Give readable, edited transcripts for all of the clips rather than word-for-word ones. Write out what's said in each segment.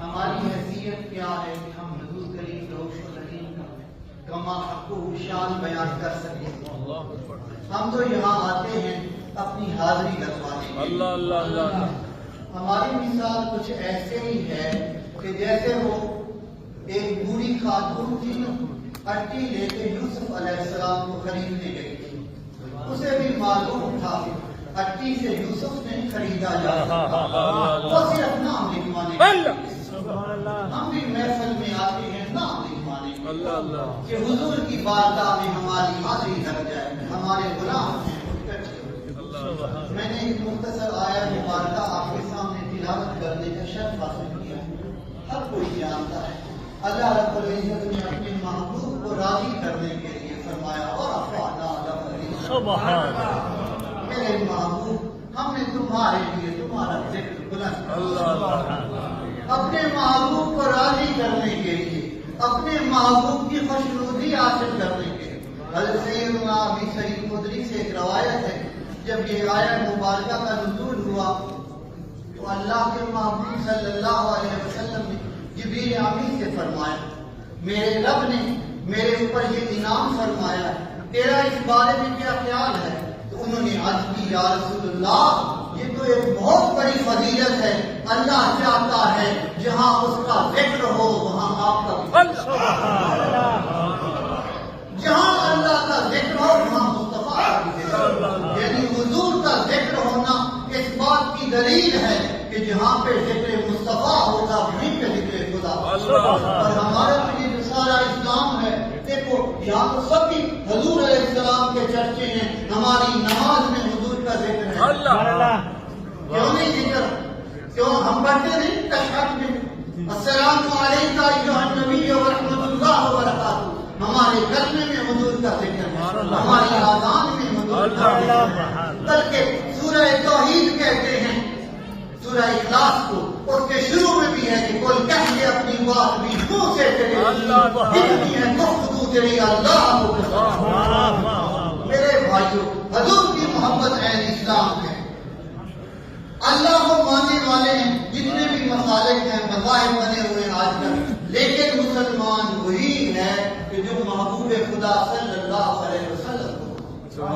ہماری حیثیت کیا ہے کہ ہم حضور کریم صلی اللہ علیہ وسلم کا کما حق و شان بیان کر سکیں؟ ہم تو یہاں آتے ہیں اپنی حاضری لگوانے کے لیے۔ ہماری مثال کچھ ایسے ہی ہے کہ جیسے وہ ایک بوڑھی خاتون تھی نا، اٹی لے کے یوسف علیہ السلام کو خریدنے گئی تھی۔ اسے بھی معلوم تھا اٹی سے یوسف نے خریدا جا سکتا، وہ صرف نام لکھوانے کے لیے۔ ہم بھی محفل میں آتے ہیں نام لکھوانے کے لیے کہ حضور کی بارگاہ میں ہماری حاضری لگ جائے، ہمارے غلام ہیں۔ میں نے ایک مختصر آیت مبارکہ آپ کے سامنے تلاوت کرنے کا شرف حاصل کیا ہے۔ ہر کوئی جانتا ہے اللہ رب العزت نے اپنے محبوب کو راضی کرنے کے لیے فرمایا اور میرے محبوب ہم نے تمہارے لیے تمہارا ذکر بلند کیا۔ اپنے محبوب کو راضی کرنے کے لیے، اپنے محبوب کی خوشنودی حاصل کرنے کے لیے حضرت سیدنا ابی سعید خدری سے ایک روایت ہے، جب یہ آیت مبارکہ کا نزول ہوا تو اللہ کے محبوب صلی اللہ علیہ وسلم نے جبریل امین سے فرمایا، میرے رب نے میرے اوپر یہ انعام فرمایا ہے، تیرا اس بارے میں کیا خیال ہے؟ تو انہوں نے عرض کی، یا رسول اللہ یہ تو ایک بہت بڑی فضیلت ہے، اللہ چاہتا ہے جہاں اس کا ذکر ہو وہاں آپ کا بھی، جہاں اللہ کا ذکر ہو وہاں مصطفیٰ کا بھی ذکر، یعنی حضور کا ذکر ہونا اس بات کی دلیل ہے کہ جہاں پہ ذکر مصطفیٰ ہوگا وہیں پہ ذکر خدا۔ اور ہمارا تو یہ سارا اسلام ہے، دیکھو یہاں تو سب بھی حضور علیہ السلام کے چرچے ہیں، ہماری نماز میں حضور کا ذکر ہے۔ کیوں نہیں ذکر؟ کیوں ہم پڑھتے نہیں تشہد میں السلام علیکہ ایھا النبی ورحمۃ اللہ وبرکاتہ، ہمارے کلمے میں حضور کا ذکر ہے، ہماری آذان میں حضور کا ذکر ہے، بلکہ سورہ توحید کہتے ہیں سورہ اخلاص کو، اس کے شروع میں بھی ہے کہ کوئی کہہ دے اپنی بات بھی منہ سے چلے، اتنی ہے گفتگو تیری اللہ کو۔ میرے بھائیوں، حضور کی محبت عین اسلام ہے۔ اللہ کو ماننے والے ہیں جتنے بھی مخالف ہیں، مذاہب بنے ہوئے آج کل، لیکن مسلمان وہی ہے کہ جو محبوب خدا صلی اللہ علیہ وسلم کو،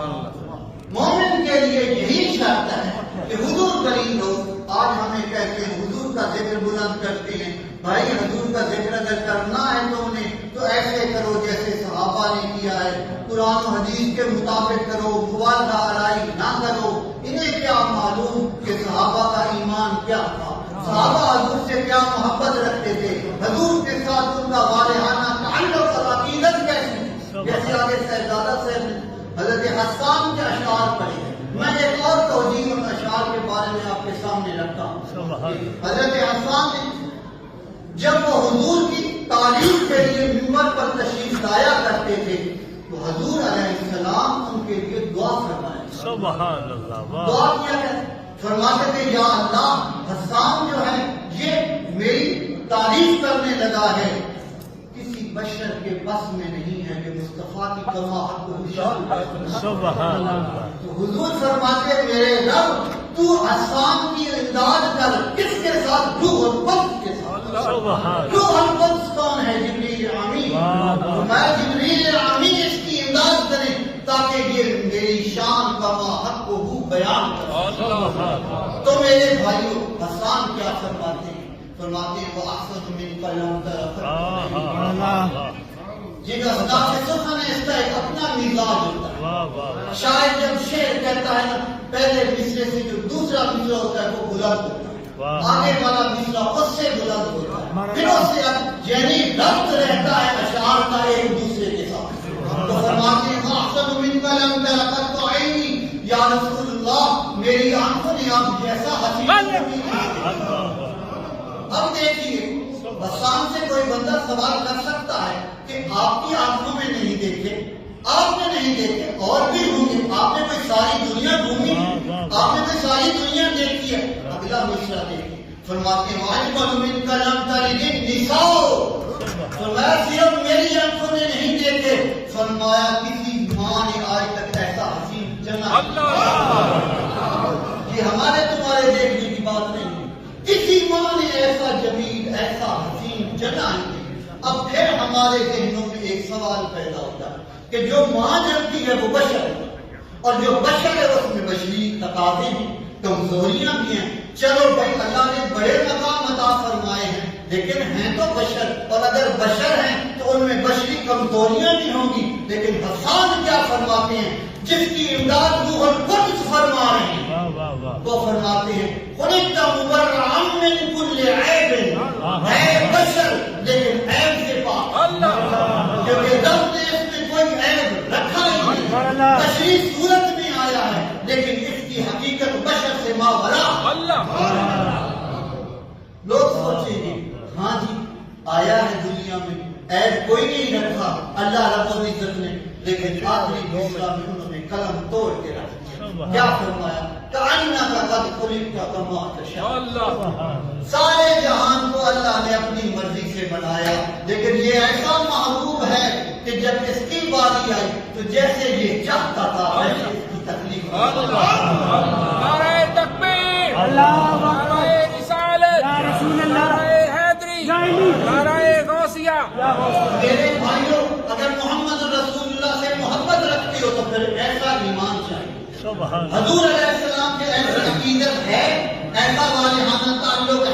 مومن کے لیے یہی شرط ہے کہ حضور کریم ہو۔ آج ہمیں کہتے ہیں حضور کا ذکر بلند کرتے ہیں، بھائی حضور کا ذکر اگر کرنا ہے تم نے تو ایسے کرو جیسے صحابہ نے کیا ہے، قرآن و حدیث کے مطابق کرو، مبالغہ آرائی نہ کرو۔ انہیں کیا معلوم کہ صحابہ کا ایمان کیا تھا، صحابہ حضور سے کیا محبت رکھتے تھے، حضور کے ساتھ ان کا والہانہ تعلق اور عقیدت کیسی تھی۔ جیسے آگے صاحبزادہ صاحب نے حضرت حسان کے اشعار پڑھے، میں ایک اور توجیہ ان اشعار کے بارے میں آپ کے سامنے رکھتا ہوں۔ حضرت حسان نے جب وہ حضور کی تعریف کے لیے منبر پر تشریف لایا کرتے تھے تو حضور علیہ السلام ان کے لیے دعا فرمائے، سبحان اللہ، دعا کیا ہے، فرماتے تھے یا اللہ حسان جو ہے یہ میری تعریف کرنے لگا ہے، کسی بشر کے بس میں نہیں ہے کہ مصطفیٰ کی کماحت کو نشان کرے۔ سبحان اللہ۔ تو حضور فرماتے میرے رب تو حسان کی امداد کر، کس کے ساتھ؟ روح القدس کے ساتھ۔ روح القدس کون ہے؟ جبریل امین۔ میں جبریل امین اس کی امداد کریں تاکہ یہ میری شان کماحت کو بیان کرے۔ تو میرے بھائیوں، حسان کیا فرماتے ہیں؟ فرماتے ہیں وہ احسن من قلم جگہ خدا سے سخن ہے، اس کا ایک اپنا مزاج ہوتا ہے۔ شاید جب شعر کہتا ہے نا، پہلے مصرے سے جو دوسرا مصرا ہوتا ہے وہ بلند ہوتا ہے، آگے والا مصرا اس سے بلند ہوتا ہے، پھر اس سے یعنی ربط رہتا ہے اشعار کا ایک دوسرے کے ساتھ۔ تو فرماتے ہیں احسن من قلم ترقت عینی، یا رسول اللہ میری آنکھوں نے آپ جیسا حسین اب دیکھیے، حسان سے کوئی بندہ سوال کر سکتا ہے کہ آپ کی آنکھوں میں نہیں دیکھے، آپ نے نہیں دیکھے، اور بھی ہوں گے، آپ نے کوئی ساری دنیا گھومی، آپ نے کوئی ساری دنیا دیکھی ہے۔ اگلا مصرع دیکھیے، فرماتے ہیں وَعَجْبَنُ مِنْ كَلَمْ تَلِدِ النِّسَاءُ، فرمایا صرف میری آنکھوں نے نہیں دیکھے، فرمایا کسی ماں نے آج تک ایسا حسین جنا۔ یہ ہمارے تمہارے دیکھنے کی بات نہیں، کسی ماں نے ایسا جمیل، ایسا حسین جن آئیں گے، اب پھر ہمارے ذہنوں میں ایک سوال پیدا ہوتا ہے کہ جو ماں جنتی ہے وہ بشر ہے، اور جو بشر ہے اس میں بشری تقاضے ہیں، کمزوریاں بھی ہیں۔ چلو بھائی اللہ نے بڑے مقام عطا فرمائے ہیں، لیکن ہیں تو بشر، اور اگر بشر ہیں تو ان میں بشری کمزوریاں بھی ہوں گی۔ لیکن حسان کیا فرماتے ہیں، جس کی امداد روح القدس فرما رہے ہیں، واہ واہ واہ، وہ فرماتے ہیں خلقت مبرعا من کل عیب، ہے بشر لیکن عیب سے پاک، کیونکہ رب نے اس میں کوئی عیب رکھا ہی نہیں، بشری صورت میں آیا ہے لیکن اس کی حقیقت بشر سے ماورا۔ لوگ سوچیں گے ہاں جی آیا ہے دنیا میں عیب کوئی نہیں رکھا اللہ رب العزت نے، لیکن آخری دوسرا میں انہوں نے قلم توڑ کے رکھ دیا۔ کیا فرمایا؟ کأنک قد خلقت کما تشاء، سارے جہان کو اللہ نے اپنی مرضی سے بنایا، لیکن یہ ایسا محبوب ہے کہ جب اس کی باری آئی تو جیسے یہ چاہتا تھا ویسے اس کی تکلیف ہوئی۔ نعرہ تکبیر، اللہ نعرہ رسالت، یا رسول اللہ، نعرہ حیدری، نعرہ غوثیہ۔ میرے بھائیوں، اگر محمد رسول اللہ سے محبت رکھتے ہو تو پھر ایسا ایمان چاہیے۔ سبحان حضور علیہ السلام کے ایسی عقیدت ہے، ایسا والہانہ تعلق